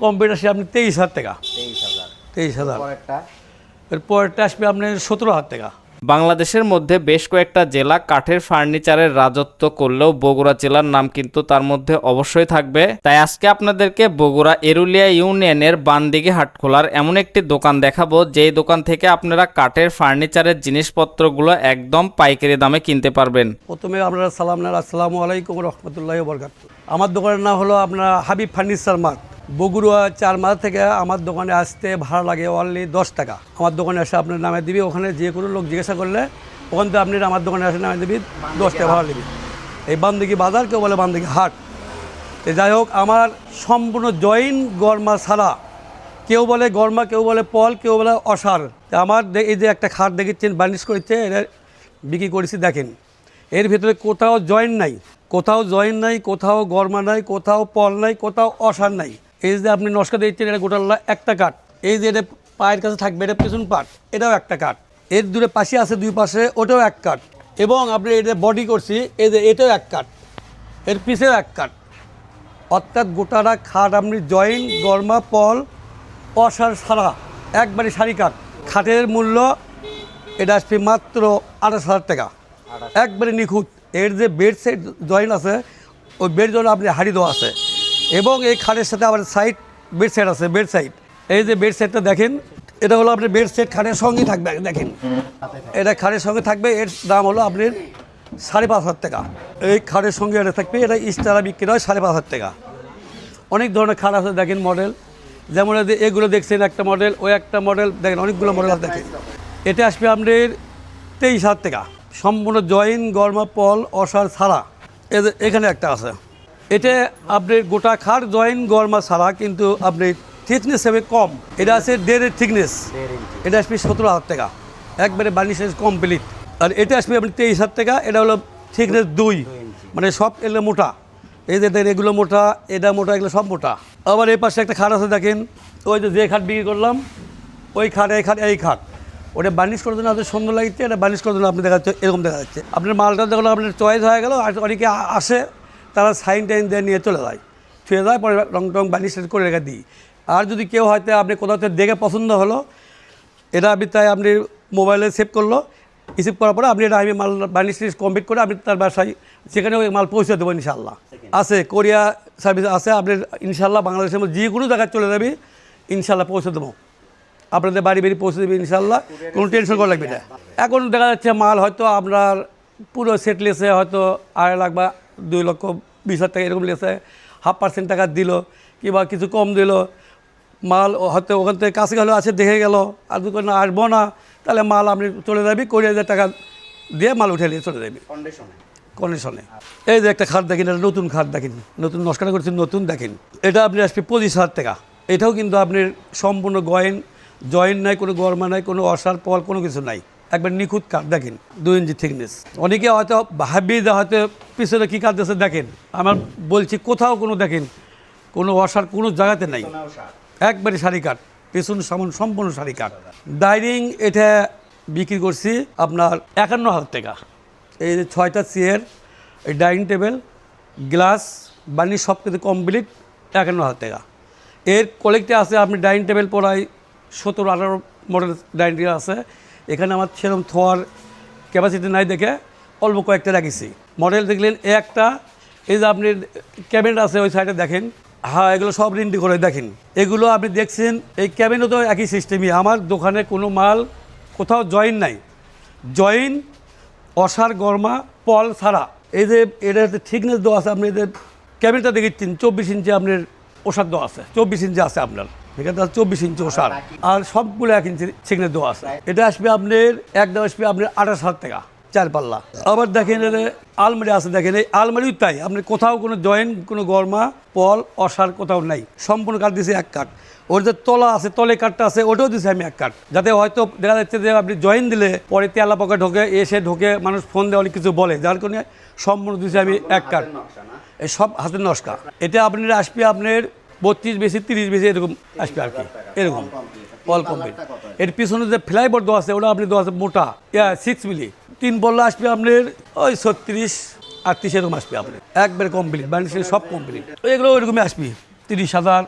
Computer আসবে আপনি 23,000 টাকা। 23,000। 23,000। পরেরটা এরপরটা আসবে আপনার 17,000 টাকা। বাংলাদেশের মধ্যে বেশ কয়েকটা জেলা কাঠের ফার্নিচারের রাজত্ব করলেও বগুড়া জেলার নাম কিন্তু তার মধ্যে অবশ্যই থাকবে। তাই আজকে আপনাদেরকে বগুড়া এরুলিয়া ইউনিয়নের বানদিঘি হাটখোলার এমন একটি দোকান দেখাবো, যেই দোকান থেকে আপনারা কাঠের ফার্নিচারের জিনিসপত্রগুলো একদম পাইকারি দামে কিনতে পারবেন। প্রথমে আপনারা সালাম নেন, আসসালামু আলাইকুম রহমতুল্লাহি ওয়া বারাকাতুহু। আমার দোকানের নাম হলো আপনার Habib furniture mart. Bogura 4 mile থেকে আমার দোকানে আসতে ভাড়া লাগে অনলি 10 টাকা। আমার দোকানে এসে আপনার নামে দিবি, ওখানে যে কোনো লোক জিজ্ঞাসা করলে ওখান থেকে আপনি আমার দোকানে এসে নামে দিবি, 10 টাকা ভাড়া নিবি। এই বানদিঘি বাজার, কেউ বলে বানদিঘি হাট। যাই হোক, আমার সম্পূর্ণ জয়েন গরমা ছাড়া, কেউ বলে গরমা, কেউ বলে পল, কেউ বলে অসার। আমার এই যে একটা খাট দেখেছেন বার্নিশ করেছে, এটা বিক্রি করেছি দেখেন। এর ভিতরে কোথাও জয়েন নাই, কোথাও জয়েন নাই, কোথাও গরমা নাই, কোথাও পল নাই, কোথাও অসার নাই। এই যে আপনি নস্কা দিচ্ছেন, এটা গোটাল্লা একটা কাঠ। এই যে এটা পায়ের কাছে থাকবে, এটা পেছন পাট, এটাও একটা কাঠ। এর দূরে পাশে আছে দুই পাশে, ওটাও এক কাঠ। এবং আপনি এটা বডি করছি, এই যে এটাও এক কাঠ, এর পিছেও এক কাঠ। অর্থাৎ গোটাটা খাট আপনি জয়েন গরমা পল অসার ছাড়া একবারে সারি কাঠ। খাটের মূল্য এটা আসবে মাত্র 28,000 টাকা, একবারে নিখুঁত। এর যে বেড সেট জয়েন আছে, ওই বেড জয়েন আপনি হাড়ি দেওয়া আছে। এবং এই খাটের সাথে আবার সাইড বেড সেট আছে, বেড সাইড। এই যে বেড সেটটা দেখেন, এটা হলো আপনার বেড সেট খাটের সঙ্গেই থাকবে, দেখেন এটা খাটের সঙ্গে থাকবে। এর দাম হলো আপনার 5,500 টাকা। এই খাটের সঙ্গে এটা থাকবে, এটা স্টারা বিক্রি হয় 5,500 টাকা। অনেক ধরনের খাট আছে দেখেন মডেল, যেমন এগুলো দেখছেন একটা মডেল, ওই একটা মডেল দেখেন, অনেকগুলো মডেল আছে দেখেন। এটা আসবে আপনার 23,000 টাকা, সম্পূর্ণ জয়েন গরমা পল অসার ছাড়া। এখানে একটা আছে, এটা আপনার গোটা খাট জয়েন গরমা ছাড়া, কিন্তু আপনি থিকনেস হবে কম। এটা আছে 1.5 থিকনেস, এটা আসবে 17,000 টাকা, একবারে বার্নিশের কমপ্লিট। আর এটা আসবে আপনি 23,000 টাকা, এটা হলো থিকনেস 2, মানে সব এগুলো মোটা। এই যে দেখেন এগুলো মোটা, এটা মোটা, এগুলো সব মোটা। আবার এই পাশে একটা খাট আছে দেখেন, ওই যে খাট বিক্রি করলাম, ওই খাট, এই খাট, ওটা বার্নিশ করার জন্য আপনার সুন্দর লাগছে, এটা বার্নিশ করার জন্য আপনি দেখা যাচ্ছে এরকম দেখা যাচ্ছে। আপনার মালটা যখন আপনার চয়েস হয়ে গেল, আর অনেকে আসে, তারা সাইন টাইন দিয়ে নিয়ে চলে যায়, ছুঁয়ে যায়, পরে রং টং বার্নিশ করে রেখে দিই। আর যদি কেউ হয়তো আপনি কোথাও দেখে পছন্দ হলো, এটা আপনি তাই আপনি মোবাইলে সেভ করলো, রিসিভ করার পরে আপনি এটা আমি মাল বার্নিশ কমপ্লিট করে আপনি তার বাসায় সেখানে ওই মাল পৌঁছে দেবো ইনশাল্লাহ। আছে কোরিয়া সার্ভিস আছে, আপনি ইনশাল্লাহ বাংলাদেশের মধ্যে যে কোনো জায়গায় চলে যাবে, ইনশাল্লাহ পৌঁছে দেবো, আপনাদের বাড়ি পৌঁছে দেবে ইনশাল্লাহ, কোনো টেনশন করা লাগবে না। এখন দেখা যাচ্ছে মাল হয়তো আপনার পুরো সেট লেসে হয়তো 2.5 লাখ বা 2,20,000 টাকা এরকম লেসে 0.5% টাকা দিল, কিংবা কিছু কম দিল। মাল হয়তো ওখান থেকে কাছে গেলেও আছে, দেখে গেল, আর যদি না আসবো না, তাহলে মাল আপনি চলে যাবি, 20,000 টাকা দিয়ে মাল উঠে নিয়ে চলে যাবি কন্ডিশনে। এই যে একটা খাট দেখেন, এটা নতুন খাট দেখেন, নতুন নস্কাটা করছেন, নতুন দেখেন। এটা আপনি আসবে 25,000 টাকা। এটাও কিন্তু আপনার সম্পূর্ণ জয়েন নাই, কোনো গরমা নাই, কোনো অসার পল, কোনো কিছু নাই, একবার নিখুঁত কাঠ দেখেন, 2 ইঞ্চি থিকনেস। অনেকে হয়তো ভাবি হয়তো পিছনে কী কাঠ দিয়েছে দেখেন, আমার বলছি কোথাও কোনো দেখেন কোনো অসার কোনো জায়গাতে নাই, একবারে সারি কাঠ, পেছন সামন সম্পূর্ণ সারি কাঠ। ডাইনিং এটা বিক্রি করছি আপনার 51,000 টাকা। এই যে 6টা চেয়ার, এই ডাইনিং টেবিল, গ্লাস, বার্নিশ সব কিছু কমপ্লিট, 51,000 টাকা। এর কোয়ালিটি আছে আপনি ডাইনিং টেবিল প্রায় 17-18 মডেল ডাইনিং টেবিল আছে। এখানে আমার সেরকম থোয়ার ক্যাপাসিটি নাই দেখে অল্প কয়েকটা রাখিছি। মডেল দেখলেন একটা, এই যে আপনি ক্যাবিনেট আছে ওই সাইডে দেখেন, হ্যাঁ এগুলো সব রিন্টি করে দেখেন। এগুলো আপনি দেখছেন, এই ক্যাবিনেটও তো একই সিস্টেমই। আমার দোকানে কোনো মাল কোথাও জয়েন নাই, জয়েন অসার গরমা পল ছাড়া। এই যে এটা থিকনেস দেওয়া আছে, আপনি এদের ক্যাবিনেটটা দেখেছেন 24 ইঞ্চি আপনার ওষার দেওয়া আছে, 24 ইঞ্চি আছে আপনার, এখানে 24 ইঞ্চি ওষার, আর সবগুলো 1 ইঞ্চি থিকনেস দেওয়া আছে। এটা আসবে আপনার একদম আসবে আপনার 28,000 টাকা, 4 পাল্লা। আবার দেখেন আলমারি আছে, দেখেন এই আলমারিও তাই, আপনি কোথাও কোনো জয়েন, কোনো গরমা পল অসার কোথাও নাই, সম্পূর্ণ কাঠ দিয়েছি এক কাঠ। ওর যে তলা আছে, তলে কাঠটা আছে, ওটাও দিয়েছি আমি এক কাঠ, যাতে হয়তো দেখা যাচ্ছে যে আপনি জয়েন দিলে পরে তেলা পকে ঢোকে মানুষ ফোন দিয়ে অনেক কিছু বলে, যার কারণে সম্পূর্ণ দিয়েছি আমি এক কাঠ। এই সব হাতের নকশা। এটা আপনার আসবে আপনার 32 বেশি 30 বেশি এরকম আসবে আর কি, এরকম অল কমপ্লিট। এর পিছনে যে ফ্লাইবোর্ড দেওয়া আছে, ওটা আপনি দেওয়া আছে মোটা 6 মিলি, 3 পল্লা আসবে আপনার ওই 36-38 এরকম আসবে আপনার, একবারে কমপ্লিট, বার্নিশ সব কমপ্লিট। এগুলো ওইরকমই আসবে 30,000,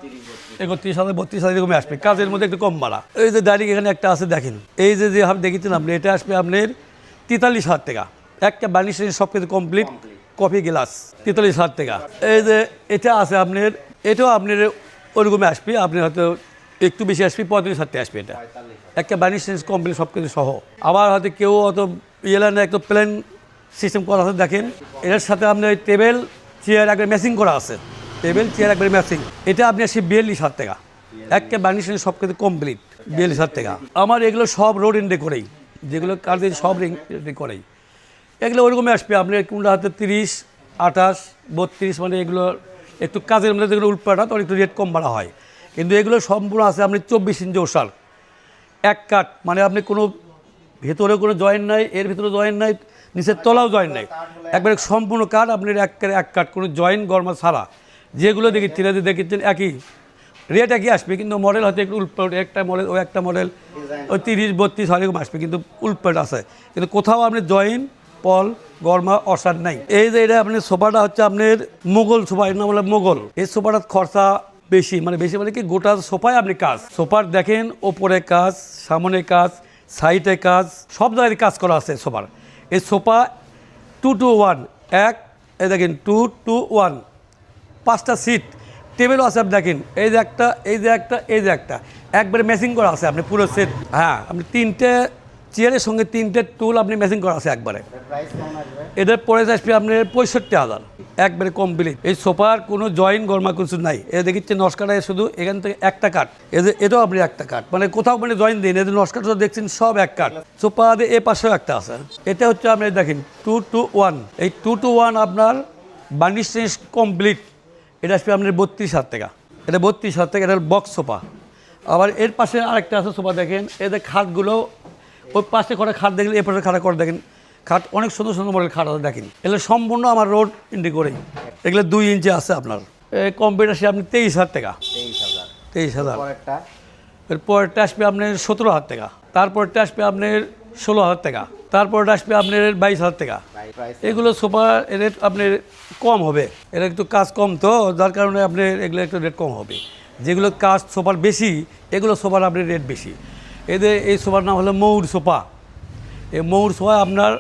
31,000, 32,000 এরকমই আসবে, কাজের মধ্যে একটু কম ভাড়া। এই যে ডাইরেক্ট এখানে একটা আছে দেখেন, এই যে আপনি দেখেছেন আপনি, এটা আসবে আপনার 43,000 টাকা, একটা বার্নিশ সব কিছু কমপ্লিট, কফি গ্লাস 43,000 টাকা। এই যে এটা আছে আপনার, এটাও আপনার ওরকমই আসবে, আপনি হয়তো একটু বেশি আসবে, 35,000 টাকা আসবে, এটা একটা বার্নিশ কমপ্লিট সব কিছু সহ। আবার হয়তো কেউ অত ইয়েলার একটা প্ল্যান সিস্টেম করা আছে দেখেন, এটার সাথে আপনার টেবিল চেয়ার একবার ম্যাচিং করা আছে, টেবিল চেয়ার একবার ম্যাচিং, এটা আপনি আসবে 42,000 টাকা, একটা বার্নিশ সব কিছু কমপ্লিট 42,000 টাকা। আমার এগুলো সব রোড ইন্ডে করেই, যেগুলো কাজে সব ইন্ডে করেই, এগুলো ওরকমই আসবে আপনার কোনটা হাতে 30, 28, 32, মানে এগুলো একটু কাজের মধ্যে যেগুলো উল্পাটা তখন একটু রেট কম বাড়া হয়, কিন্তু এগুলো সম্পূর্ণ আছে আপনি 24 ইঞ্চি ওষার এক কাঠ, মানে আপনি কোনো ভেতরে কোনো জয়েন্ট নাই, এর ভিতরে জয়েন্ট নাই, নিচের তলাও জয়েন্ট নাই, একবারে সম্পূর্ণ কাঠ আপনার এক কাঠ, কোনো জয়েন্ট গরমা ছাড়া। যেগুলো দেখেছেন দেখেছেন একই রেট একই আসবে, কিন্তু মডেল হয়তো একটু উল্পাট, একটা মডেল ওই একটা মডেল ওই 30, 32 এরকম আসবে, কিন্তু উল্পাট আছে, কিন্তু কোথাও আপনি জয়েন্ট পল গরমা অসার নাই। এই যে এটা আপনার সোফাটা হচ্ছে আপনার মোগল সোফা, এর নাম হলো মোগল। এই সোফাটার খরচা বেশি, মানে বেশি মানে কি গোটা সোফায় আপনি কাজ, সোফার দেখেন ওপরে কাজ, সামনে কাজ, সাইডে কাজ, সব জায়গায় কাজ করা আছে সোফার। এই সোফা 2 to 1, এই দেখেন 2 to 1, 5টা সিট, টেবিলও আছে আপনি দেখেন, এই যে একটা, এই যে একটা, এই যে একটা, একবারে ম্যাচিং করা আছে আপনি পুরো সেট। হ্যাঁ, আপনি 3টে চেয়ারের সঙ্গে 3টে টুল আপনি ম্যাচিং করা আছে একবারে। এদের পরে আসবে আপনার 65,000, একবারে কমপ্লিট। এই সোফার কোনো জয়েন্ট গরমা কিছু নাই, এ দেখিচ্ছে নস্কাটা শুধু এখান থেকে একটা কাঠ, এটাও আপনি একটা কাঠ, মানে কোথাও মানে জয়েন্ট দিন, এদের নস্কাটা দেখছেন সব এক কাঠ। সোফা এ পাশেও একটা আছে, এটা হচ্ছে আপনি দেখেন 2 to 1, এই 2 to 1 আপনার বার্নিশ কমপ্লিট, এটা আসবে আপনার 32,000 টাকা, এটা 32,000 টাকা, এটা বক্স সোফা। আবার এর পাশে আরেকটা আছে সোফা দেখেন, এদের খাটগুলো ওই পাশে করে খাট দেখলে এ পাশে খাটা করে দেখেন, খাট অনেক সুন্দর সুন্দর মডেল খাট আছে দেখেন, এগুলো সম্পূর্ণ আমার রোড ইন্ডি করেই, এগুলো 2 ইঞ্চি আছে আপনার। কম্পিউটার সে আপনি 23,000 টাকা, 23,000। এরপরটা আসবে আপনার 17,000 টাকা, তারপরটা আসবে আপনার 16,000 টাকা, তারপরটা আসবে আপনার 22,000 টাকা। এগুলো সোফা রেট আপনার কম হবে, এর একটু কাজ কম তো, যার কারণে আপনার এগুলো একটু রেট কম হবে। যেগুলো কাজ সোফার বেশি, এগুলো সোফার আপনার রেট বেশি। এদের এই সোফার নাম হলো ময়ূর সোফা। এই ময়ূর সোফা আপনার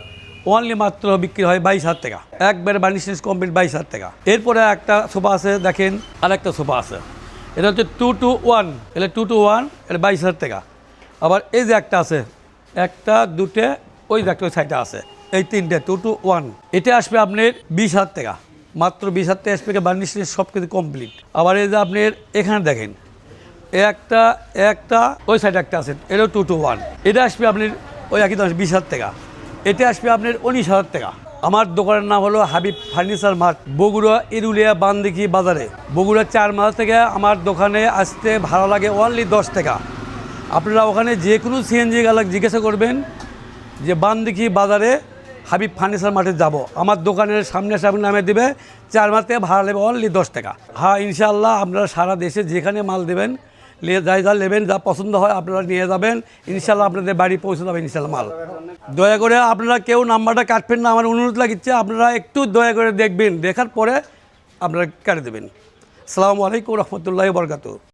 অনলি মাত্র বিক্রি হয় 22,000 টাকা, একবারে বার্নিশ কমপ্লিট 22,000 টাকা। এরপরে একটা সোফা আছে দেখেন, আরেকটা সোফা আছে, এটা হচ্ছে 2 to 1, এটা 2 to 1, এটা 22,000 টাকা। আবার এই যে একটা আছে, একটা দুটে, ওই যে একটা ওই সাইডে আছে, এই 3টে 2 to 1, এটা আসবে আপনার 20,000 টাকা, মাত্র 20,000 টাকা আসবে, বার্নিশ সব কিছু কমপ্লিট। আবার এই যে আপনার এখানে দেখেন একটা ওই সাইডে একটা আছে, এটাও 2 to 1, এটা আসবে আপনার ওই একই দাম 20,000 টাকা, এটা আসবে আপনার 19,000 টাকা। আমার দোকানের নাম হলো হাবিব ফার্নিচার মার্ট, বগুড়া ইরুলিয়া বানদিঘি বাজারে। বগুড়া 4 মাইল থেকে আমার দোকানে আসতে ভাড়া লাগে অনলি 10 টাকা। আপনারা ওখানে যে কোনো সিএনজি গালা জিজ্ঞাসা করবেন যে বানদিঘি বাজারে হাবিব ফার্নিচার মার্টে যাব, আমার দোকানের সামনে সামনে নামে দেবে, 4 মাইল থেকে ভাড়া নেবে অনলি 10 টাকা। হ্যাঁ, ইনশাআল্লাহ আপনারা সারা দেশে যেখানে মাল দেবেন, যা নেবেন, যা পছন্দ হয় আপনারা নিয়ে যাবেন, ইনশাল্লাহ আপনাদের বাড়ি পৌঁছে যাবে ইনশাল্লাহ মাল। দয়া করে আপনারা কেউ নাম্বারটা কাটবেন না, আমার অনুরোধ লাগিচ্ছে, আপনারা একটু দয়া করে দেখবেন, দেখার পরে আপনারা কেটে দেবেন। আসসালামু আলাইকুম রহমতুল্লাহি ওয়া বারাকাতুহু।